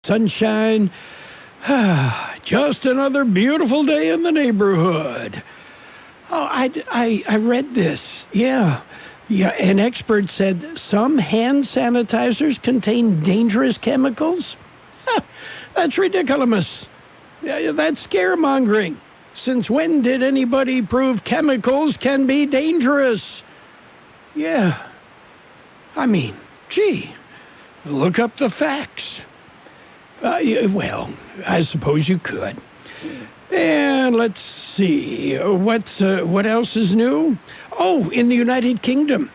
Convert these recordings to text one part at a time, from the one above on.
sunshine. Just another beautiful day in the neighborhood. Oh, I read this. Yeah, an expert said some hand sanitizers contain dangerous chemicals. That's ridiculous. That's scaremongering. Since when did anybody prove chemicals can be dangerous? Yeah. I mean, gee, look up the facts. Well, I suppose you could. And let's see, what else is new? Oh, in the United Kingdom,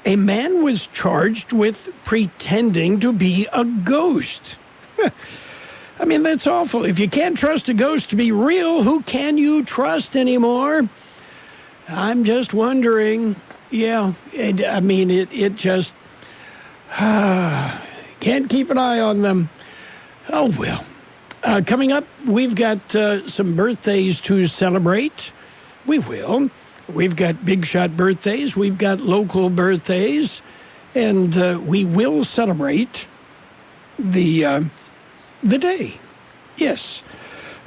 a man was charged with pretending to be a ghost. I mean, that's awful. If you can't trust a ghost to be real, who can you trust anymore? I'm just wondering. Yeah, it just... can't keep an eye on them. Oh, well. Coming up, we've got some birthdays to celebrate. We will. We've got big shot birthdays. We've got local birthdays. And we will celebrate the day. Yes.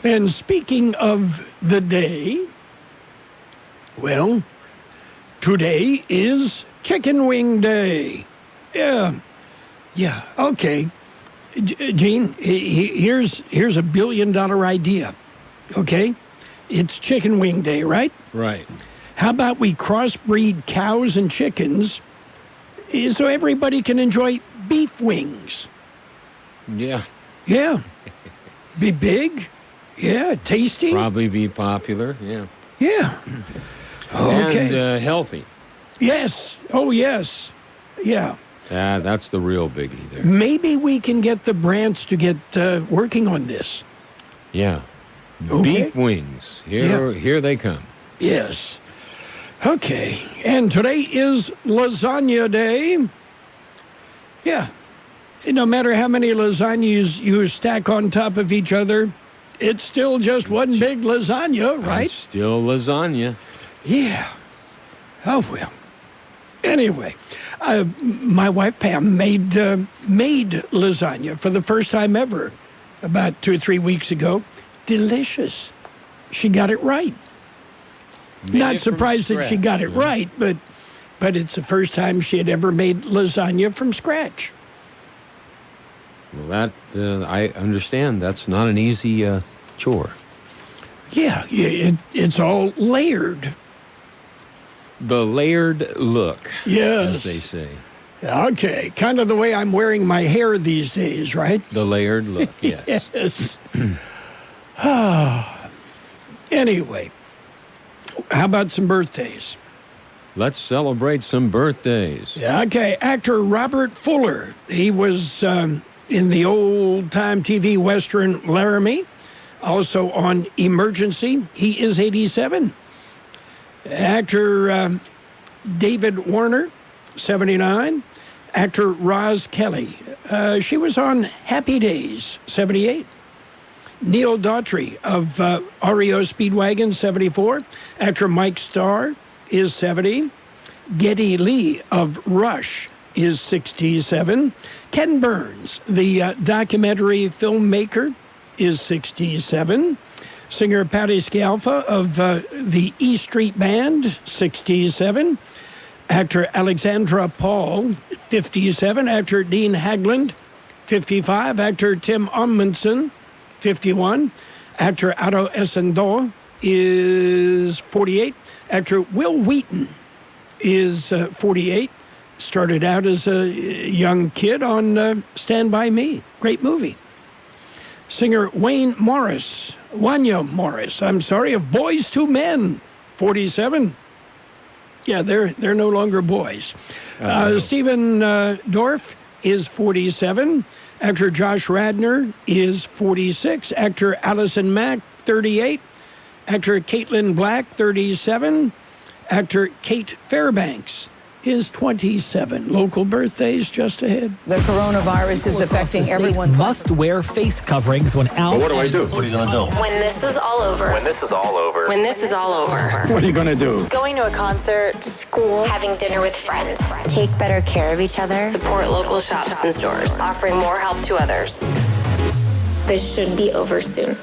And speaking of the day, well, today is Chicken Wing Day. Yeah, okay. Gene, here's a $1 billion idea, okay? It's Chicken Wing Day, right? Right. How about we crossbreed cows and chickens so everybody can enjoy beef wings? Yeah. Yeah. Be big. Yeah, tasty. Probably be popular, yeah. Yeah. Okay. And healthy. Yes. Oh, yes. Yeah. That's the real biggie there. Maybe we can get the brands to get working on this. Yeah. Okay. Beef wings. Here they come. Yes. Okay. And today is Lasagna Day. Yeah. No matter how many lasagnas you stack on top of each other, it's still just one big lasagna, right? It's still lasagna. Yeah. Oh, well. Anyway, my wife Pam made lasagna for the first time ever about 2 or 3 weeks ago. Delicious. She got it right. Not surprised that she got it right, but it's the first time she had ever made lasagna from scratch. Well, that I understand. That's not an easy chore. Yeah, it's all layered. The layered look, yes, as they say. Okay, kind of the way I'm wearing my hair these days, right? The layered look, yes. Yes. Anyway, how about some birthdays? Let's celebrate some birthdays. Okay, actor Robert Fuller. He was in the old-time TV Western Laramie, also on Emergency. He is 87. Actor David Warner, 79. Actor Roz Kelly. She was on Happy Days, 78. Neil Daughtry of REO Speedwagon, 74. Actor Mike Starr is 70. Geddy Lee of Rush is 67. Ken Burns, the documentary filmmaker, is 67. Singer Patti Scialfa of the E Street Band, 67. Actor Alexandra Paul, 57. Actor Dean Haglund, 55. Actor Tim Omundson, 51. Actor Otto Essendahl is 48. Actor Will Wheaton is 48. Started out as a young kid on Stand By Me. Great movie. Singer Wanya Morris, of Boys to Men, 47. Yeah, they're no longer boys. Stephen Dorff is 47. Actor Josh Radnor is 46. Actor Allison Mack, 38. Actor Caitlin Black, 37. Actor Kate Fairbanks is 27. Local birthdays just ahead. The coronavirus is affecting everyone. Must wear face coverings when out. But what do I do? What are you going to do? When this is all over. When this is all over. When this is all over. What are you going to do? Going to a concert. School. Having dinner with friends. Take better care of each other. Support local shops and stores. Offering more help to others. This should be over soon.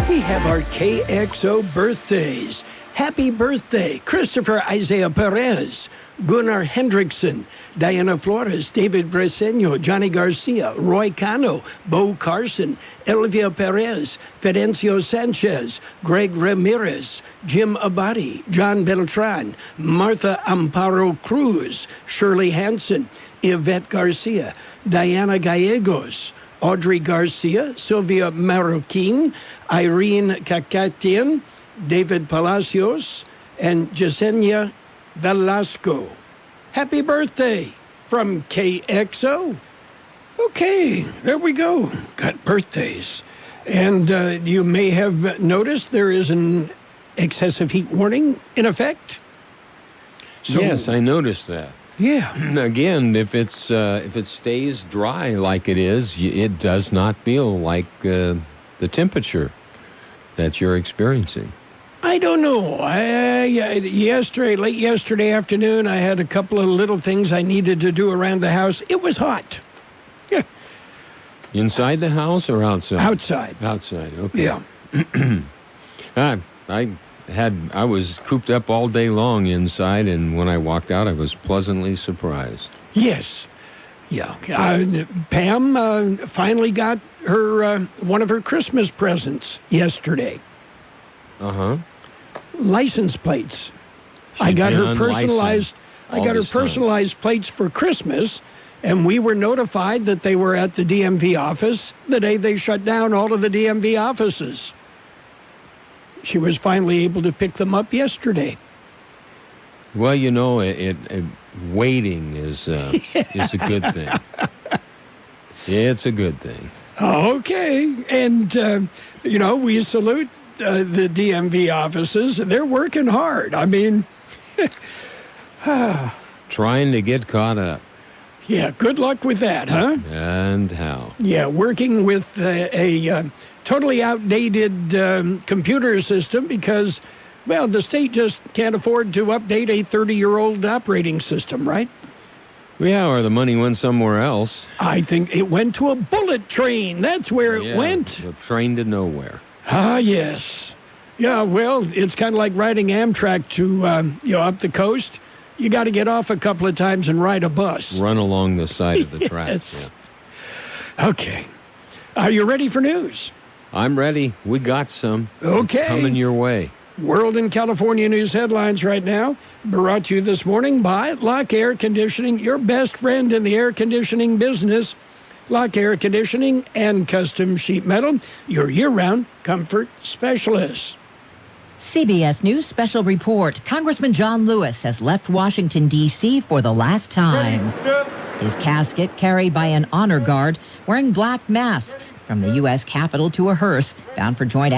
We have our KXO birthdays. Happy birthday, Christopher Isaiah Perez, Gunnar Hendrickson, Diana Flores, David Breseño, Johnny Garcia, Roy Cano, Bo Carson, Elvia Perez, Fidencio Sanchez, Greg Ramirez, Jim Abadi, John Beltran, Martha Amparo Cruz, Shirley Hansen, Yvette Garcia, Diana Gallegos, Audrey Garcia, Sylvia Marroquin, Irene Kakatian, David Palacios, and Jasenia Velasco. Happy birthday from KXO. Okay, there we go. Got birthdays. And you may have noticed there is an excessive heat warning in effect. So, yes, I noticed that. Yeah. Again, if it stays dry like it is, it does not feel like the temperature that you're experiencing. I don't know. Late yesterday afternoon, I had a couple of little things I needed to do around the house. It was hot. Yeah. Inside the house or outside? Outside. Outside, okay. Yeah. I was cooped up all day long inside, and when I walked out, I was pleasantly surprised. Yes. Yeah. Pam finally got her one of her Christmas presents yesterday. Uh-huh. License plates. I got her personalized plates for Christmas, and we were notified that they were at the DMV office the day they shut down all of the DMV offices. She was finally able to pick them up yesterday. Well, you know, waiting is a good thing. It's a good thing. Okay, and we salute the DMV offices. They're working hard. I mean, trying to get caught up. Yeah, good luck with that, huh? And how? Yeah, working with a totally outdated computer system because, well, the state just can't afford to update a 30-year-old operating system, right? Yeah, or the money went somewhere else. I think it went to a bullet train. That's where it went. A train to nowhere. Ah, yes. Yeah, well, it's kind of like riding Amtrak to, up the coast. You got to get off a couple of times and ride a bus. Run along the side of the Yes. tracks. Yeah. Okay. Are you ready for news? I'm ready. We got some. Okay. It's coming your way. World and California news headlines right now. Brought to you this morning by Lock Air Conditioning, your best friend in the air conditioning business. Lock Air Conditioning and Custom Sheet Metal, your year-round comfort specialist. CBS News special report. Congressman John Lewis has left Washington, D.C. for the last time. His casket carried by an honor guard wearing black masks from the U.S. Capitol to a hearse bound for Joint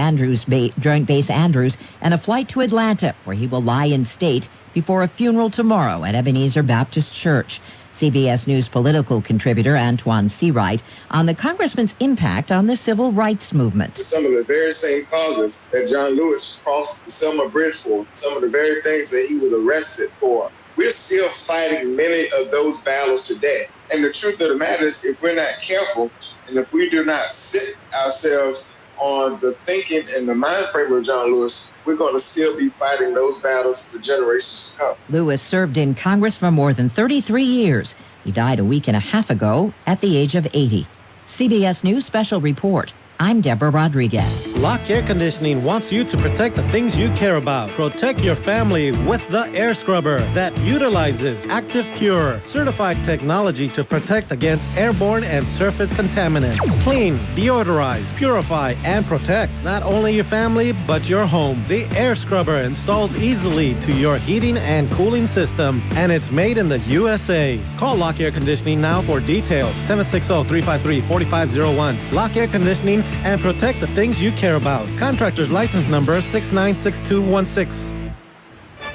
Base Andrews and a flight to Atlanta, where he will lie in state before a funeral tomorrow at Ebenezer Baptist Church. CBS News political contributor Antoine Seawright on the congressman's impact on the civil rights movement. Some of the very same causes that John Lewis crossed the Selma Bridge for, some of the very things that he was arrested for. We're still fighting many of those battles today. And the truth of the matter is, if we're not careful, and if we do not sit ourselves on the thinking and the mind frame of John Lewis, we're going to still be fighting those battles for generations to come. Lewis served in Congress for more than 33 years. He died a week and a half ago at the age of 80. CBS News special report. I'm Deborah Rodriguez. Lock Air Conditioning wants you to protect the things you care about. Protect your family with the air scrubber that utilizes Active Pure, certified technology to protect against airborne and surface contaminants. Clean, deodorize, purify, and protect not only your family, but your home. The air scrubber installs easily to your heating and cooling system, and it's made in the USA. Call Lock Air Conditioning now for details. 760-353-4501. Lock Air Conditioning, and protect the things you care about. Contractor's license number 696216.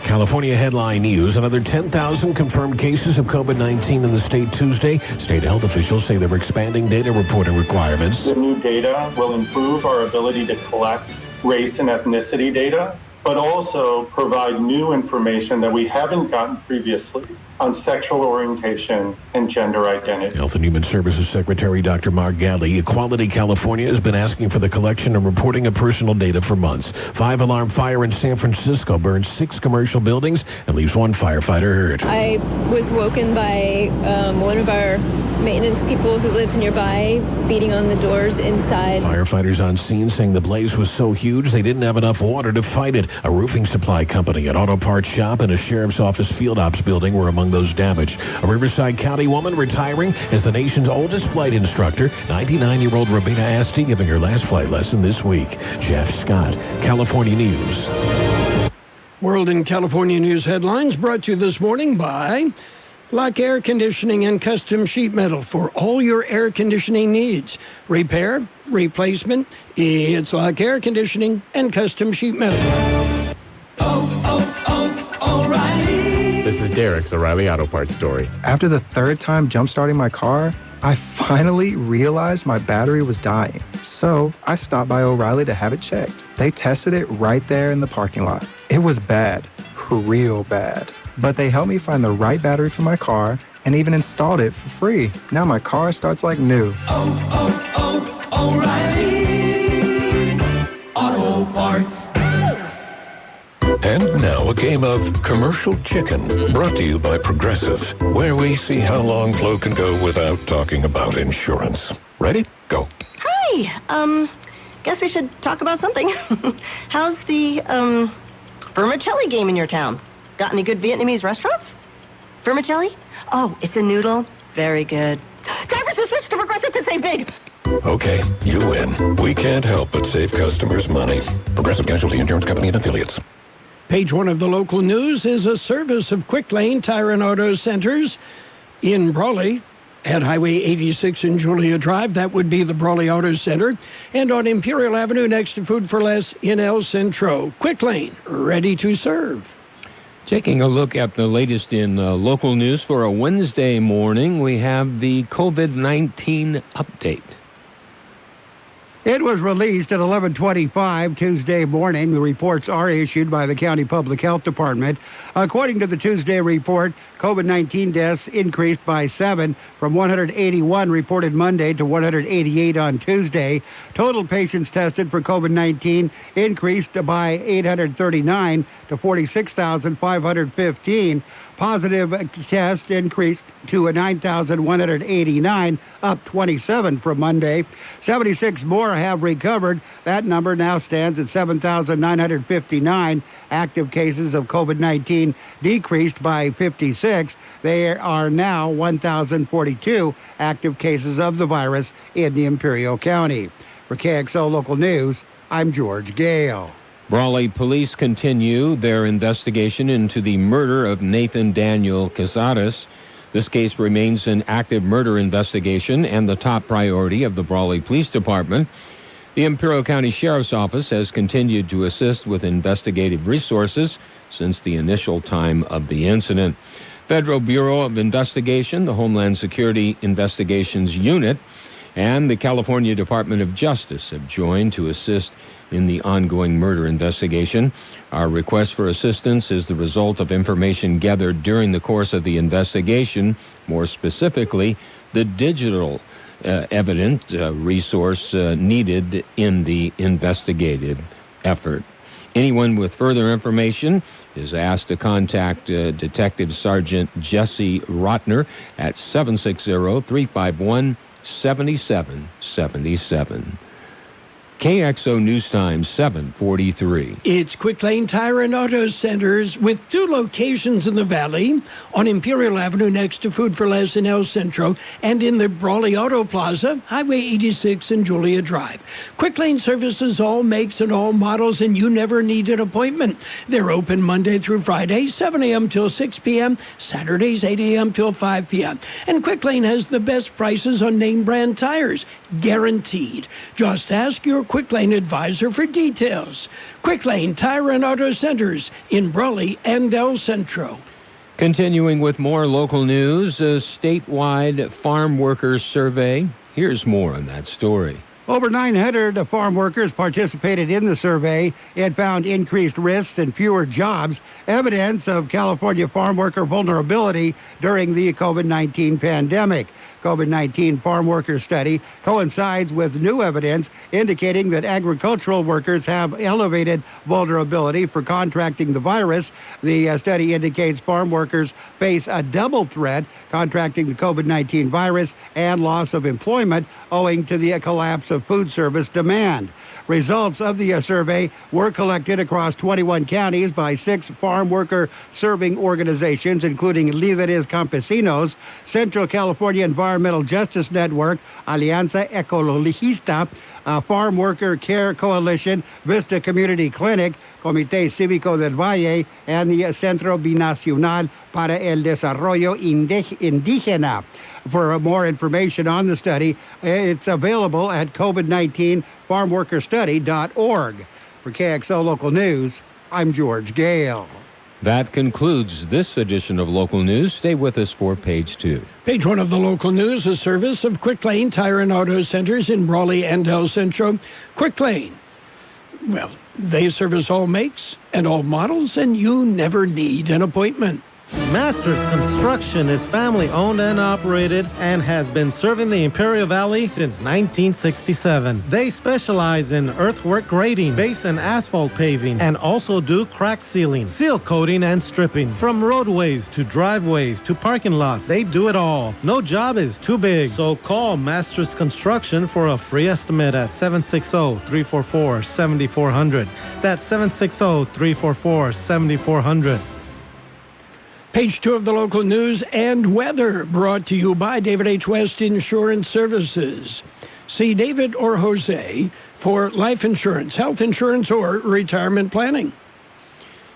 California headline news. Another 10,000 confirmed cases of COVID-19 in the state Tuesday. State health officials say they're expanding data reporting requirements. The new data will improve our ability to collect race and ethnicity data, but also provide new information that we haven't gotten previously. on sexual orientation and gender identity. Health and Human Services Secretary Dr. Mark Galley. Equality California has been asking for the collection and reporting of personal data for months. 5-alarm fire in San Francisco burns 6 commercial buildings and leaves 1 firefighter hurt. I was woken by one of our maintenance people who lives nearby beating on the doors inside. Firefighters on scene saying the blaze was so huge they didn't have enough water to fight it. A roofing supply company, an auto parts shop, and a sheriff's office field ops building were among those damaged. A Riverside County woman retiring as the nation's oldest flight instructor, 99-year-old Rabina Asti, giving her last flight lesson this week. Jeff Scott, California News. World and California News headlines brought to you this morning by Lock Air Conditioning and Custom Sheet Metal for all your air conditioning needs. Repair, replacement, it's Lock Air Conditioning and Custom Sheet Metal. O'Reilly. This is Derek's O'Reilly Auto Parts story. After the 3rd time jump-starting my car, I finally realized my battery was dying. So I stopped by O'Reilly to have it checked. They tested it right there in the parking lot. It was bad, real bad. But they helped me find the right battery for my car and even installed it for free. Now my car starts like new. O'Reilly Auto Parts. And now a game of Commercial Chicken, brought to you by Progressive, where we see how long Flo can go without talking about insurance. Ready? Go. Hi. Guess we should talk about something. How's the, vermicelli game in your town? Got any good Vietnamese restaurants? Vermicelli? Oh, it's a noodle. Very good. Drivers who switch to Progressive to save big. Okay, you win. We can't help but save customers money. Progressive Casualty Insurance Company and Affiliates. Page 1 of the local news is a service of Quick Lane Tire and Auto Centers in Brawley at Highway 86 and Julia Drive. That would be the Brawley Auto Center. And on Imperial Avenue next to Food for Less in El Centro. Quick Lane, ready to serve. Taking a look at the latest in local news for a Wednesday morning, we have the COVID-19 update. It was released at 11:25 Tuesday morning. The reports are issued by the County Public Health Department. According to the Tuesday report, COVID-19 deaths increased by 7 from 181 reported Monday to 188 on Tuesday. Total patients tested for COVID-19 increased by 839 to 46,515. Positive tests increased to 9,189, up 27 from Monday. 76 more have recovered. That number now stands at 7,959. Active cases of COVID-19 decreased by 56. There are now 1,042 active cases of the virus in the Imperial County. For KXO Local News, I'm George Gale. Brawley police continue their investigation into the murder of Nathan Daniel Casares. This case remains an active murder investigation and the top priority of the Brawley Police Department. The Imperial County Sheriff's Office has continued to assist with investigative resources since the initial time of the incident. Federal Bureau of Investigation, the Homeland Security Investigations Unit, and the California Department of Justice have joined to assist in the ongoing murder investigation. Our request for assistance is the result of information gathered during the course of the investigation, more specifically, the digital evidence resource needed in the investigative effort. Anyone with further information is asked to contact Detective Sergeant Jesse Rotner at 760-351-7777. KXO News Time 7:43. It's Quick Lane Tire and Auto Centers with 2 locations in the Valley, on Imperial Avenue next to Food for Less in El Centro, and in the Brawley Auto Plaza, Highway 86 and Julia Drive. Quick Lane services all makes and all models, and you never need an appointment. They're open Monday through Friday, 7 a.m. till 6 p.m., Saturdays 8 a.m. till 5 p.m. And Quick Lane has the best prices on name brand tires, guaranteed. Just ask your Quick Lane advisor for details. Quick Lane Tire and Auto Centers in Brawley and El Centro. Continuing with more local news, a statewide farm workers survey. Here's more on that story. Over 900 farm workers participated in the survey. It found increased risks and fewer jobs, evidence of California farm worker vulnerability during the COVID-19 pandemic. COVID-19 farm worker study coincides with new evidence indicating that agricultural workers have elevated vulnerability for contracting the virus. The study indicates farm workers face a double threat, contracting the COVID-19 virus and loss of employment owing to the collapse of food service demand. Results of the survey were collected across 21 counties by 6 farm worker serving organizations, including Líderes Campesinos, Central California Environmental Justice Network, Alianza Ecologista, Farm Worker Care Coalition, Vista Community Clinic, Comité Cívico del Valle, and the Centro Binacional para el Desarrollo Indígena. For more information on the study, it's available at COVID-19farmworkerstudy.org. For KXO Local News, I'm George Gale. That concludes this edition of Local News. Stay with us for Page 2. Page 1 of the Local News, a service of Quick Lane Tire and Auto Centers in Brawley and El Centro. Quick Lane, well, they service all makes and all models, and you never need an appointment. Masters Construction is family-owned and operated and has been serving the Imperial Valley since 1967. They specialize in earthwork grading, base and asphalt paving, and also do crack sealing, seal coating, and stripping. From roadways to driveways to parking lots, they do it all. No job is too big. So call Masters Construction for a free estimate at 760-344-7400. That's 760-344-7400. Page 2 of the Local News and Weather, brought to you by David H. West Insurance Services. See David or Jose for life insurance, health insurance, or retirement planning.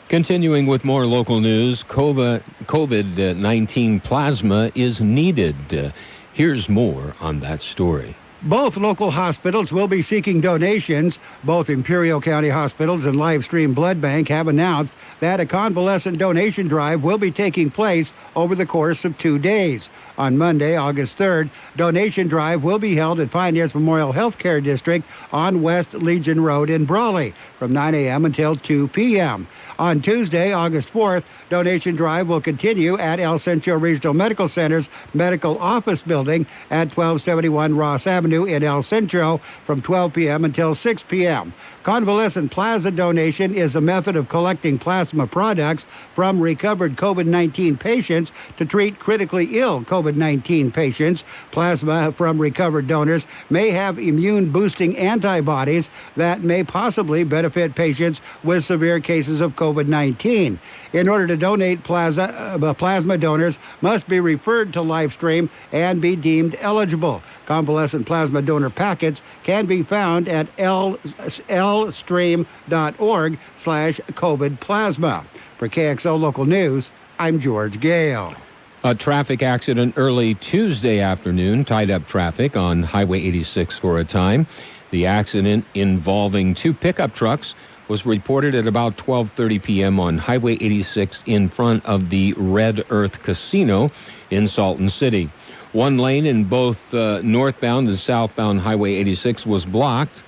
Continuing with more local news, COVID-19 plasma is needed. Here's more on that story. Both local hospitals will be seeking donations. Both Imperial County Hospitals and Livestream Blood Bank have announced that a convalescent donation drive will be taking place over the course of 2 days. On Monday, August 3rd, donation drive will be held at Pioneers Memorial Healthcare District on West Legion Road in Brawley from 9 a.m. until 2 p.m. On Tuesday, August 4th, donation drive will continue at El Centro Regional Medical Center's Medical Office Building at 1271 Ross Avenue in El Centro from 12 p.m. until 6 p.m. Convalescent plasma donation is a method of collecting plasma products from recovered COVID-19 patients to treat critically ill COVID-19 patients. Plasma from recovered donors may have immune-boosting antibodies that may possibly benefit patients with severe cases of COVID-19. In order to donate plasma donors must be referred to Livestream and be deemed eligible. Convalescent plasma donor packets can be found at lstream.org/COVID plasma. For KXO Local News, I'm George Gale. A traffic accident early Tuesday afternoon tied up traffic on Highway 86 for a time. The accident involving 2 pickup trucks was reported at about 12:30 p.m. on Highway 86 in front of the Red Earth Casino in Salton City. One lane in both northbound and southbound Highway 86 was blocked.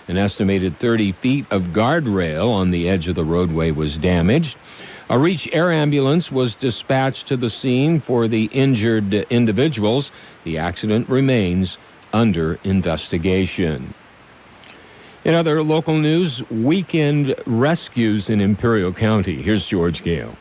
An estimated 30 feet of guardrail on the edge of the roadway was damaged. A Reach Air ambulance was dispatched to the scene for the injured individuals. The accident remains under investigation. In other local news, weekend rescues in Imperial County. Here's George Gale.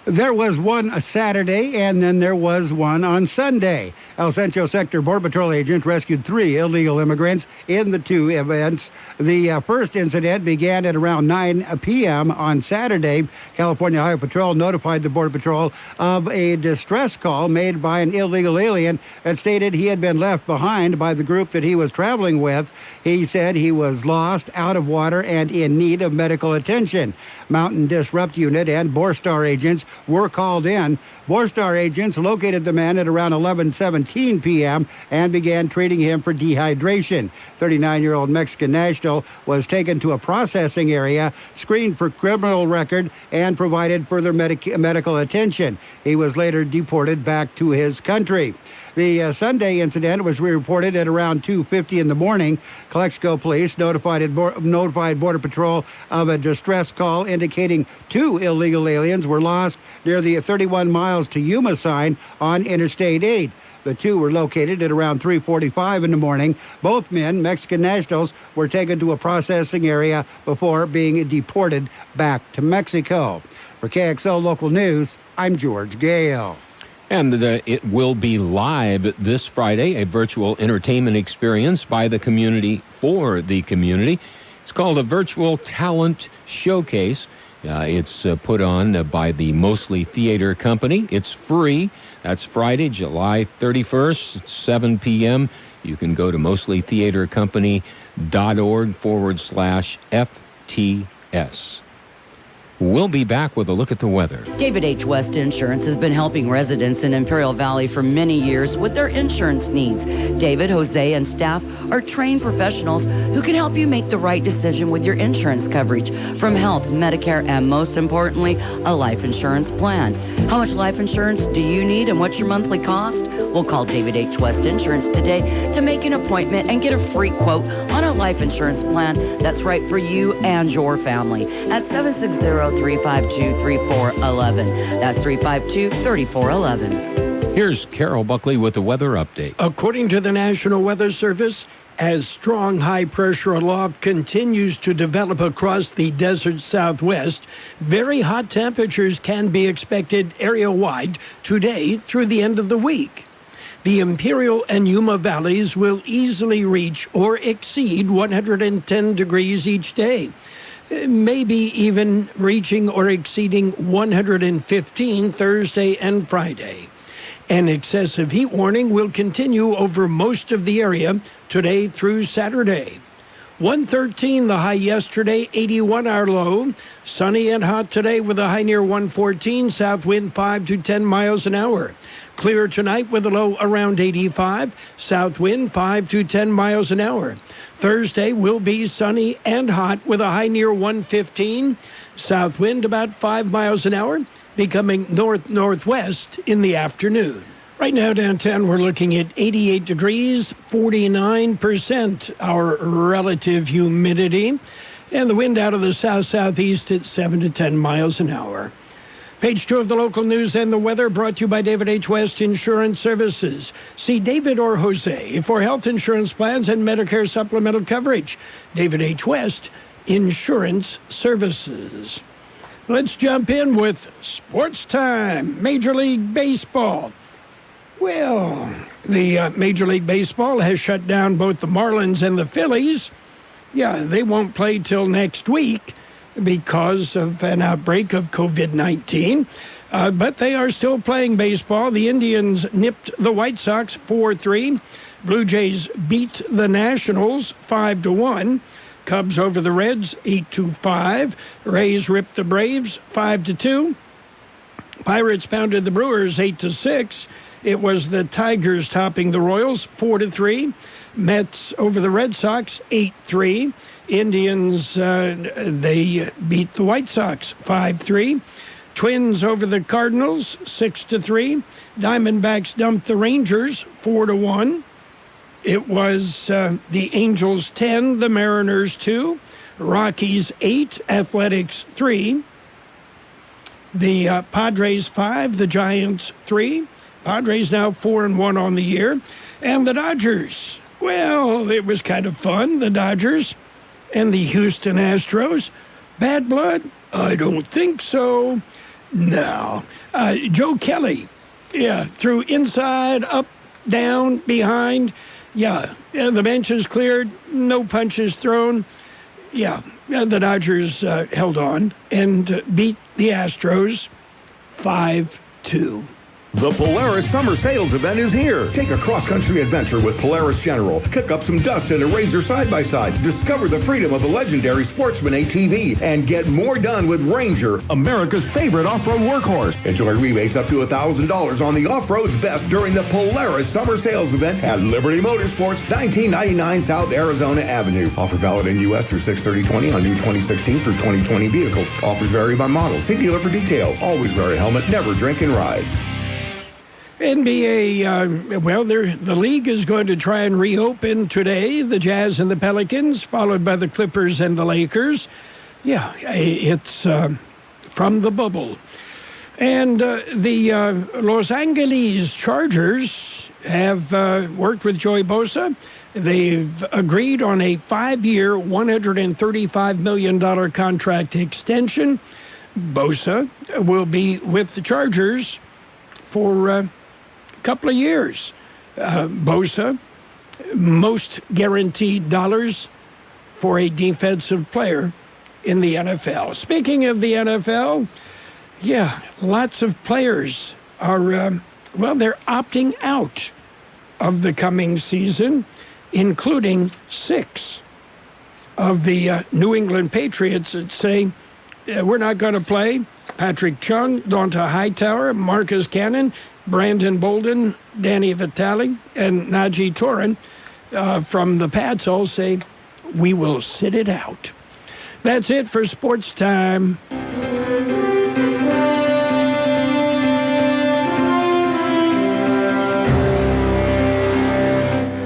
There was one Saturday, and then there was one on Sunday. El Centro Sector Border Patrol agent rescued 3 illegal immigrants in the 2 events. The first incident began at around 9 p.m. on Saturday. California Highway Patrol notified the Border Patrol of a distress call made by an illegal alien that stated he had been left behind by the group that he was traveling with. He said he was lost, out of water, and in need of medical attention. Mountain Disrupt Unit and Borstar agents were called in. Borstar agents located the man at around 11:17 p.m. and began treating him for dehydration. 39-year-old Mexican national was taken to a processing area, screened for criminal record, and provided further medical attention. He was later deported back to his country. The Sunday incident was reported at around 2:50 in the morning. Kxo police notified Border Patrol of a distress call indicating 2 illegal aliens were lost near the 31 miles to Yuma sign on Interstate 8. The 2 were located at around 3:45 in the morning. Both men, Mexican nationals, were taken to a processing area before being deported back to Mexico. For KXO Local News, I'm George Gale. And it will be live this Friday, a virtual entertainment experience by the community for the community. It's called a Virtual Talent Showcase. It's put on by the Mostly Theater Company. It's free. That's Friday, July 31st, at 7 p.m. You can go to mostlytheatercompany.org/FTS. We'll be back with a look at the weather. David H. West Insurance has been helping residents in Imperial Valley for many years with their insurance needs. David, Jose, and staff are trained professionals who can help you make the right decision with your insurance coverage, from health, Medicare, and most importantly, a life insurance plan. How much life insurance do you need and what's your monthly cost? We'll call David H. West Insurance today to make an appointment and get a free quote on a life insurance plan that's right for you and your family at 760-352-3411. That's 352-3411. Here's Carol Buckley with the weather update. According to the National Weather Service, as strong high pressure aloft continues to develop across the desert southwest, very hot temperatures can be expected area-wide today through the end of the week. The Imperial and Yuma valleys will easily reach or exceed 110 degrees each day, maybe even reaching or exceeding 115 Thursday and Friday. An excessive heat warning will continue over most of the area today through Saturday. 113 the high yesterday, 81 our low. Sunny and hot today with a high near 114, south wind 5 to 10 miles an hour. Clear tonight with a low around 85, south wind 5 to 10 miles an hour. Thursday will be sunny and hot with a high near 115, south wind about 5 miles an hour, becoming north-northwest in the afternoon. Right now downtown we're looking at 88 degrees, 49% our relative humidity, and the wind out of the south-southeast at 7 to 10 miles an hour. Page 2 of the local news and the weather brought to you by David H. West Insurance Services. See David or Jose for health insurance plans and Medicare supplemental coverage. David H. West Insurance Services. Let's jump in with sports time. Major League Baseball. Well, the Major League Baseball has shut down both the Marlins and the Phillies. Yeah, they won't play till next week because of an outbreak of COVID-19. But they are still playing baseball. The Indians nipped the White Sox 4-3. Blue Jays beat the Nationals 5-1. Cubs over the Reds 8-5. Rays ripped the Braves 5-2. Pirates pounded the Brewers 8-6. It was the Tigers topping the Royals 4-3. Mets over the Red Sox 8-3. Indians, they beat the White Sox 5-3. Twins over the Cardinals 6-3. Diamondbacks dumped the Rangers 4-1. It was the Angels 10, the Mariners 2, Rockies 8, Athletics 3. The Padres 5, the Giants 3. Padres now 4-1 on the year. And the Dodgers, well, it was kind of fun. The Dodgers and the Houston Astros. Bad blood? I don't think so. No. Joe Kelly, yeah, threw inside, up, down, behind. Yeah, the bench is cleared, no punches thrown. Yeah, the Dodgers held on and beat the Astros 5-2. The Polaris Summer Sales Event is here. Take a cross-country adventure with Polaris General. Kick up some dust in a Razor side-by-side. Discover the freedom of the legendary Sportsman ATV. And get more done with Ranger, America's favorite off-road workhorse. Enjoy rebates up to $1,000 on the off-road's best during the Polaris Summer Sales Event at Liberty Motorsports, 1999 South Arizona Avenue. Offer valid in U.S. through 6/30/20 on new 2016 through 2020 vehicles. Offers vary by model. See dealer for details. Always wear a helmet. Never drink and ride. NBA, the league is going to try and reopen today. The Jazz and the Pelicans, followed by the Clippers and the Lakers. Yeah, it's from the bubble. And the Los Angeles Chargers have worked with Joey Bosa. They've agreed on a 5-year, $135 million contract extension. Bosa will be with the Chargers for a couple of years. Bosa, most guaranteed dollars for a defensive player in the NFL. Speaking of the NFL, yeah, lots of players are, they're opting out of the coming season, including 6 of the New England Patriots that say, we're not going to play. Patrick Chung, Donta Hightower, Marcus Cannon, Brandon Bolden, Danny Vitale, and Najee Torin from the Pats all say, we will sit it out. That's it for Sports Time.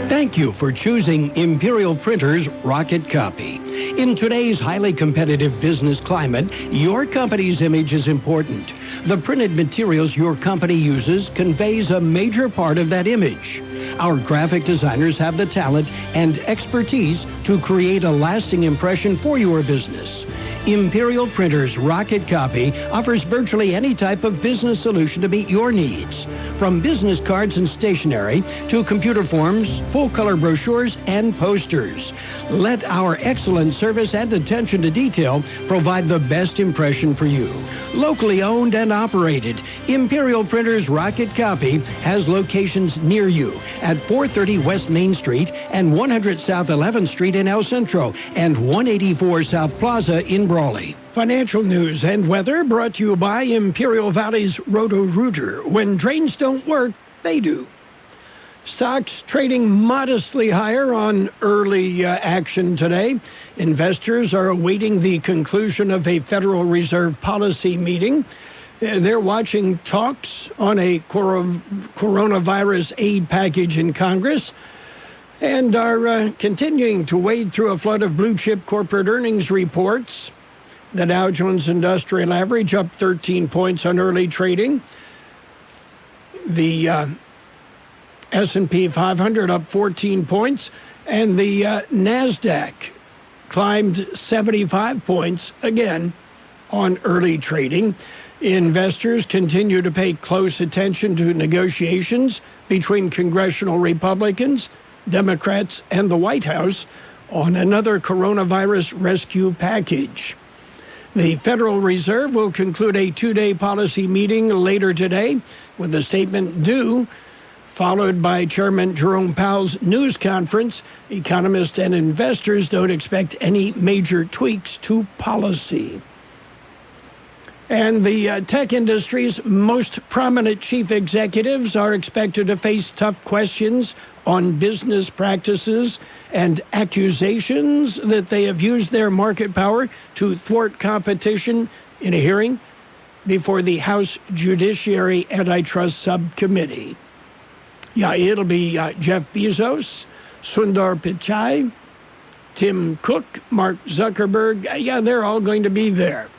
Thank you for choosing Imperial Printers Rocket Copy. In today's highly competitive business climate, your company's image is important. The printed materials your company uses conveys a major part of that image. Our graphic designers have the talent and expertise to create a lasting impression for your business. Imperial Printers Rocket Copy offers virtually any type of business solution to meet your needs, from business cards and stationery to computer forms, full-color brochures, and posters. Let our excellent service and attention to detail provide the best impression for you. Locally owned and operated, Imperial Printers Rocket Copy has locations near you at 430 West Main Street and 100 South 11th Street in El Centro and 184 South Plaza in Brawley. Financial news and weather brought to you by Imperial Valley's Roto-Rooter. When drains don't work, they do. Stocks trading modestly higher on early action today. Investors are awaiting the conclusion of a Federal Reserve policy meeting. They're watching talks on a coronavirus aid package in Congress and are continuing to wade through a flood of blue-chip corporate earnings reports. The Dow Jones Industrial Average up 13 points on early trading. The S&P 500 up 14 points, and the NASDAQ climbed 75 points again on early trading. Investors continue to pay close attention to negotiations between congressional Republicans, Democrats, and the White House on another coronavirus rescue package. The Federal Reserve will conclude a 2-day policy meeting later today with a statement due, followed by Chairman Jerome Powell's news conference. Economists and investors don't expect any major tweaks to policy. And the tech industry's most prominent chief executives are expected to face tough questions on business practices and accusations that they have used their market power to thwart competition in a hearing before the House Judiciary Antitrust Subcommittee. Yeah, it'll be Jeff Bezos, Sundar Pichai, Tim Cook, Mark Zuckerberg. Yeah, they're all going to be there.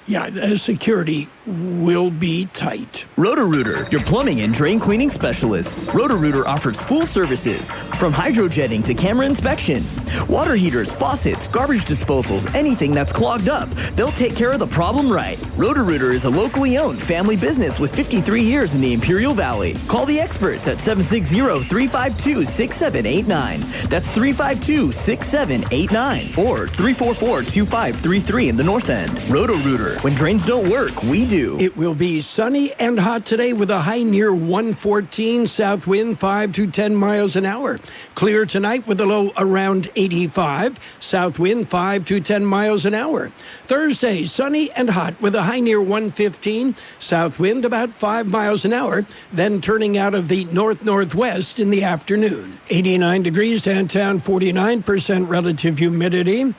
Yeah, the security will be tight. Roto-Rooter, your plumbing and drain cleaning specialists. Roto-Rooter offers full services, from hydrojetting to camera inspection. Water heaters, faucets, garbage disposals, anything that's clogged up. They'll take care of the problem right. Roto-Rooter is a locally owned family business with 53 years in the Imperial Valley. Call the experts at 760-352-6789. That's 352-6789 or 344-2533 in the North End. Roto-Rooter. When drains don't work, we do. It will be sunny and hot today with a high near 114, south wind 5 to 10 miles an hour. Clear tonight with a low around 85, south wind 5 to 10 miles an hour. Thursday, sunny and hot with a high near 115, south wind about 5 miles an hour, then turning out of the north-northwest in the afternoon. 89 degrees downtown, 49% relative humidity.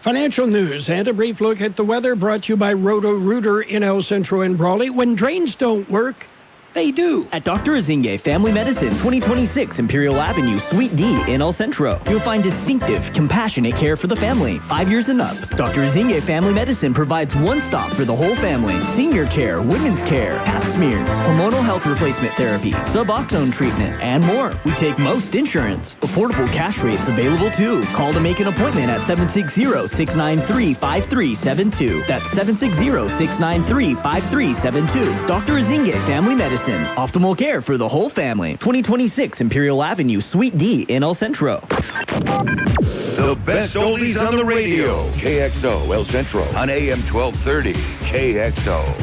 Financial news and a brief look at the weather brought to you by Roto-Rooter in El Centro and Brawley. When drains don't work, They do. At Dr. Azinge Family Medicine, 2026 Imperial Avenue, Suite D in El Centro. You'll find distinctive, compassionate care for the family, 5 years and up. Dr. Azinge Family Medicine provides one stop for the whole family. Senior care, women's care, pap smears, hormonal health replacement therapy, Suboxone treatment, and more. We take most insurance. Affordable cash rates available too. Call to make an appointment at 760-693-5372. That's 760-693-5372. Dr. Azinge Family Medicine. Optimal care for the whole family. 2026 Imperial Avenue, Suite D in El Centro. The best oldies on the radio. KXO El Centro on AM 1230. KXO.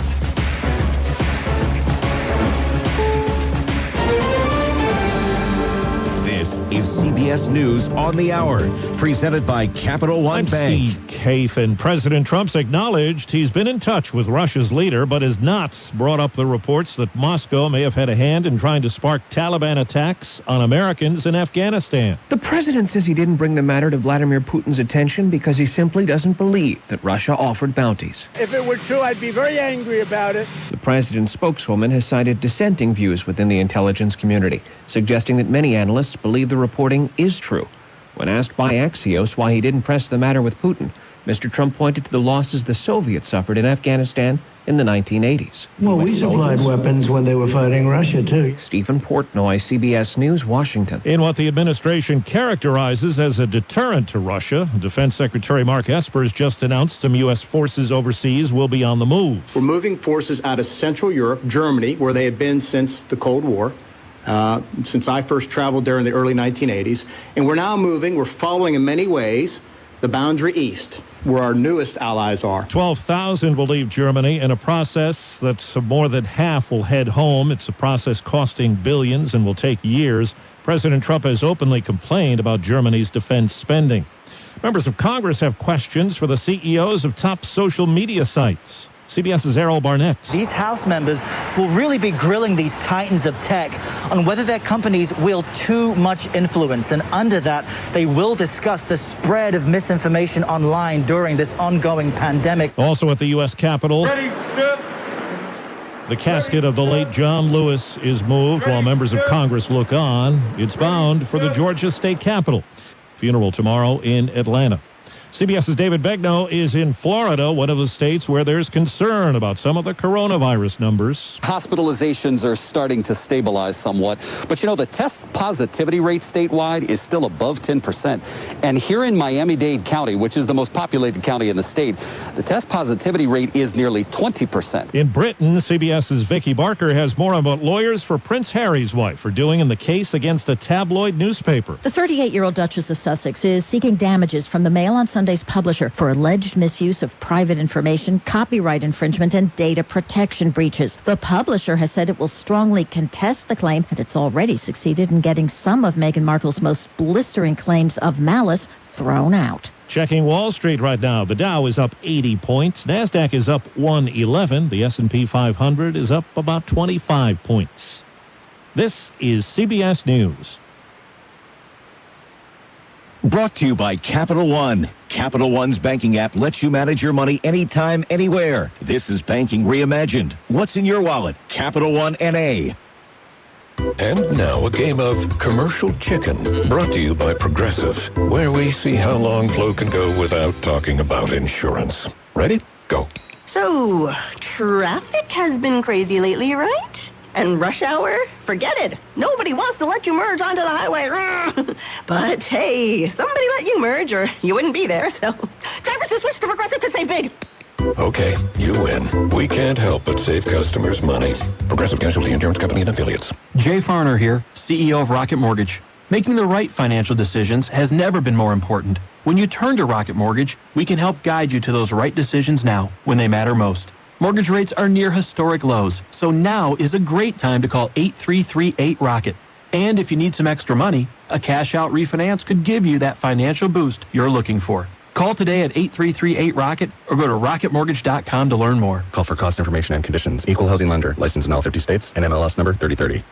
This is CBS News on the Hour, presented by Capital One Bank. Steve Kathan. President Trump's acknowledged he's been in touch with Russia's leader, but has not brought up the reports that Moscow may have had a hand in trying to spark Taliban attacks on Americans in Afghanistan. The president says he didn't bring the matter to Vladimir Putin's attention because he simply doesn't believe that Russia offered bounties. If it were true, I'd be very angry about it. The president's spokeswoman has cited dissenting views within the intelligence community, suggesting that many analysts believe the reporting is true. When asked by Axios why he didn't press the matter with Putin, Mr. Trump pointed to the losses the Soviets suffered in Afghanistan in the 1980s. Well, we supplied weapons when they were fighting Russia, too. Stephen Portnoy, CBS News, Washington. In what the administration characterizes as a deterrent to Russia, Defense Secretary Mark Esper's just announced some U.S. forces overseas will be on the move. We're moving forces out of Central Europe, Germany, where they had been since the Cold War. Since I first traveled there in the early 1980s. And we're following in many ways the boundary east, where our newest allies are. 12,000 will leave Germany in a process that more than half will head home. It's a process costing billions and will take years. President Trump has openly complained about Germany's defense spending. Members of Congress have questions for the CEOs of top social media sites. CBS's Errol Barnett. These House members will really be grilling these titans of tech on whether their companies wield too much influence. And under that, they will discuss the spread of misinformation online during this ongoing pandemic. Also at the U.S. Capitol, the casket of the late John Lewis is moved while members of Congress look on. It's bound for the Georgia State Capitol. Funeral tomorrow in Atlanta. CBS's David Begnaud is in Florida, one of the states where there's concern about some of the coronavirus numbers. Hospitalizations are starting to stabilize somewhat. But, you know, the test positivity rate statewide is still above 10%. And here in Miami-Dade County, which is the most populated county in the state, the test positivity rate is nearly 20%. In Britain, CBS's Vicky Barker has more on what lawyers for Prince Harry's wife are doing in the case against a tabloid newspaper. The 38-year-old Duchess of Sussex is seeking damages from the Mail on Sunday's publisher for alleged misuse of private information, copyright infringement, and data protection breaches. The publisher has said it will strongly contest the claim, and it's already succeeded in getting some of Meghan Markle's most blistering claims of malice thrown out. Checking Wall Street right now. The Dow is up 80 points. NASDAQ is up 111. The S&P 500 is up about 25 points. This is CBS News. Brought to you by Capital One. Capital One's banking app lets you manage your money anytime, anywhere. This is banking reimagined. What's in your wallet? Capital One N.A. And now a game of commercial chicken, brought to you by Progressive, where we see how long Flo can go without talking about insurance. Ready? Go. So, traffic has been crazy lately, right? And rush hour? Forget it. Nobody wants to let you merge onto the highway. But hey, somebody let you merge or you wouldn't be there, so drivers who switch to Progressive could save big. Okay, you win. We can't help but save customers money. Progressive Casualty Insurance Company and Affiliates. Jay Farner here, CEO of Rocket Mortgage. Making the right financial decisions has never been more important. When you turn to Rocket Mortgage, we can help guide you to those right decisions now when they matter most. Mortgage rates are near historic lows, so now is a great time to call 8338-ROCKET. And if you need some extra money, a cash-out refinance could give you that financial boost you're looking for. Call today at 8338-ROCKET or go to rocketmortgage.com to learn more. Call for cost information and conditions. Equal housing lender. Licensed in all 50 states and MLS number 3030.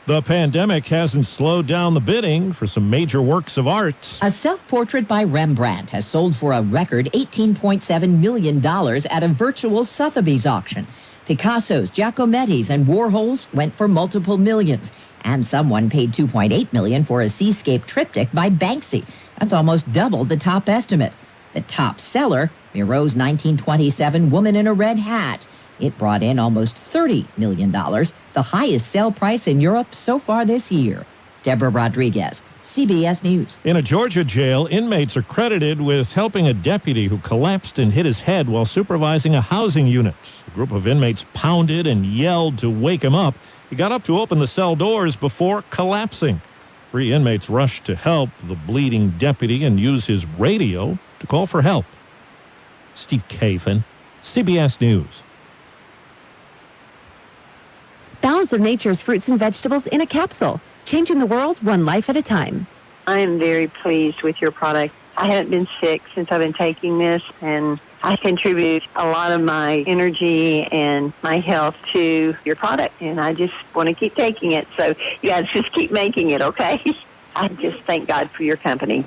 The pandemic hasn't slowed down the bidding for some major works of art. A self-portrait by Rembrandt has sold for a record $18.7 million at a virtual Sotheby's auction. Picasso's, Giacometti's, and Warhol's went for multiple millions. And someone paid $2.8 million for a seascape triptych by Banksy. That's almost double the top estimate. The top seller, Miro's 1927 Woman in a Red Hat. It brought in almost $30 million, the highest sale price in Europe so far this year. Deborah Rodriguez, CBS News. In a Georgia jail, inmates are credited with helping a deputy who collapsed and hit his head while supervising a housing unit. A group of inmates pounded and yelled to wake him up. He got up to open the cell doors before collapsing. 3 inmates rushed to help the bleeding deputy and use his radio to call for help. Steve Kathan, CBS News. Balance of Nature's fruits and vegetables in a capsule. Changing the world one life at a time. I am very pleased with your product. I haven't been sick since I've been taking this, and I contribute a lot of my energy and my health to your product, and I just want to keep taking it. So you guys just keep making it, okay? I just thank God for your company.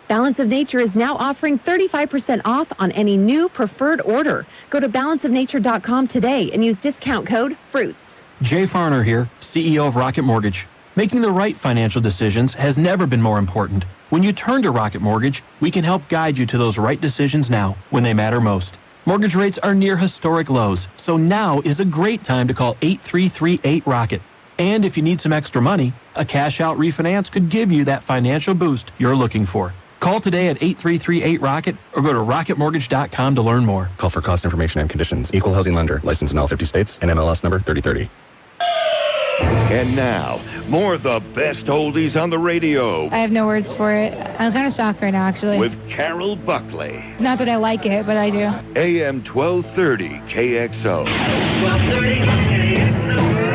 Balance of Nature is now offering 35% off on any new preferred order. Go to balanceofnature.com today and use discount code FRUITS. Jay Farner here, CEO of Rocket Mortgage. Making the right financial decisions has never been more important. When you turn to Rocket Mortgage, we can help guide you to those right decisions now when they matter most. Mortgage rates are near historic lows, so now is a great time to call 8338-ROCKET. And if you need some extra money, a cash-out refinance could give you that financial boost you're looking for. Call today at 8338-ROCKET or go to rocketmortgage.com to learn more. Call for cost information and conditions. Equal housing lender. Licensed in all 50 states. NMLS number 3030. And now, more of the best oldies on the radio. I have no words for it. I'm kind of shocked right now, actually. With Carol Buckley. Not that I like it, but I do. AM 1230 KXO. 1230 KXO.